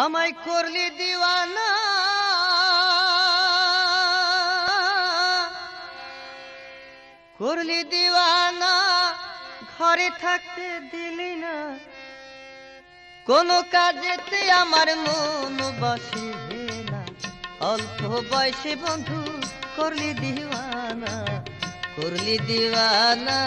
আমায় করলি দিওয়ানা করলি দিওয়ানা ঘরে থাকতে দিলি না কোনো কাজেতে আমার মন বসে না অল্প বয়সে বন্ধু করলি দিওয়ানা করলি দিওয়ানা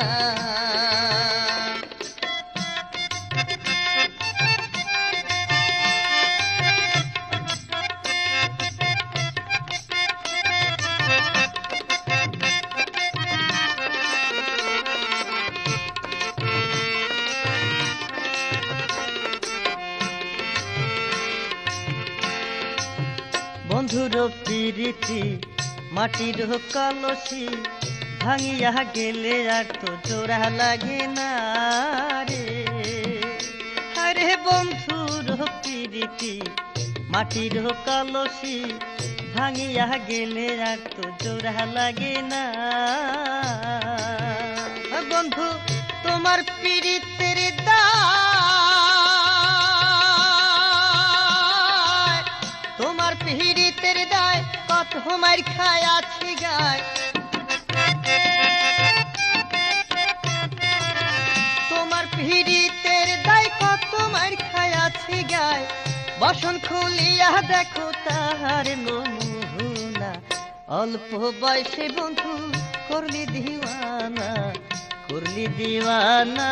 বন্ধুর প্রীতি মাটির কলসি ভাঙিয়া গেলে আর তো জোড়া লাগে না রে আরে বন্ধুর প্রীতি মাটির কলসি ভাঙিয়া গেলে আর তো জোড়া লাগে না বন্ধু তোমার প্রীতির তোমার পিহিরিতের দায় কত মার খায়াছি গায় তোমার পিহিরিতের দায় কত মার খায়াছি গায় বসন খুলিয়া দেখো তাহার নমুনা অল্প বয়সে বন্ধু করলি দিওয়ানা করলি দিওয়ানা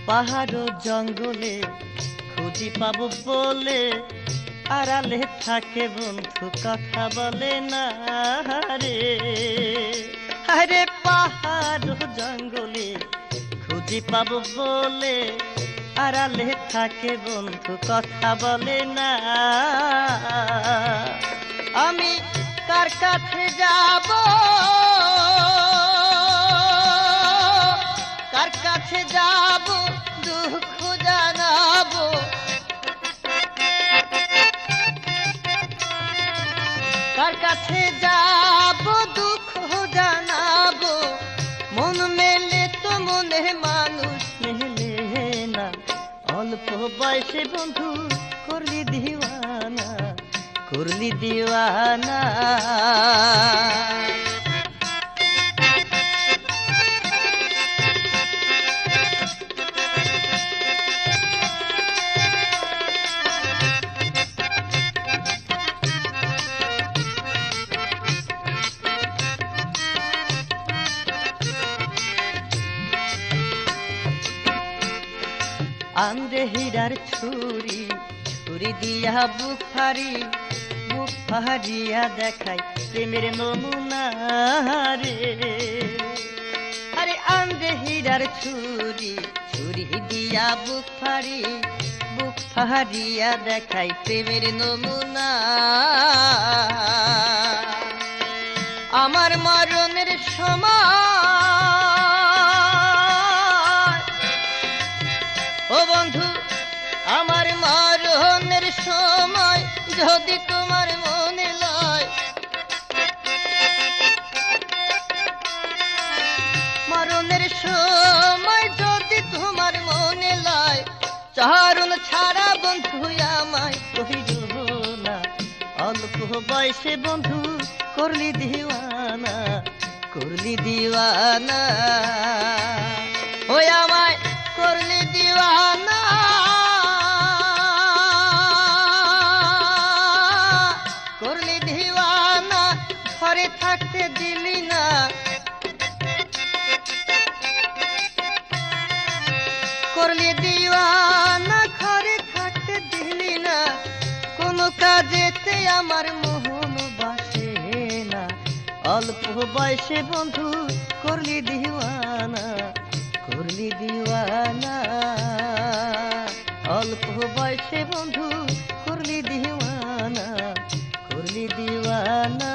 পাহাড় জঙ্গলে খুঁজি পাবো বলে আড়ালে থাকে বন্ধু কথা বলে না রে আরে পাহাড় জঙ্গলে খুঁজি পাবো বলে আড়ালে থাকে বন্ধু কথা বলে না আমি কার কাছে যাব কার কাছে যাব দুঃখ জানাবো কার কাছে যাব দুঃখ জানাবো মন মেলে তো মনে মানুষ মেলে না অল্প বয়সে বন্ধু করলি দিওয়ানা করলি দিওয়ানা আন্দে হীরার ছুরি ছুরি দিয়া বুক ফাড়িয়া দেখাই প্রেমের নমুনা রে আরে আন্দে হীরার ছুরি ছুরি দিয়া বুক ফাড়িয়া দেখাই প্রেমের নমুনা আমার মরণের সময় ও বন্ধু আমার মরণের সময় যদি তোমার মনে লয় মরণের সময় যদি তোমার মনে লয় চারণ ছাড়া বন্ধু আমায় কহিল না অল্প বয়সে বন্ধু করলি দিওয়ানা করলি দিওয়ানা ওই আমায় করলি দিওয়ানা করলি দিওয়ানা ঘরে থাকতে দিলি না করলি দিওয়ানা ঘরে থাকতে দিলি না কোনো কাজেতে আমার মোহন বাসে না অল্প বয়সে বন্ধু করলি দিওয়ানা করলি দিওয়ানা অল্প বয়সে বন্ধু করলি দিওয়ানা করলি দিওয়ানা।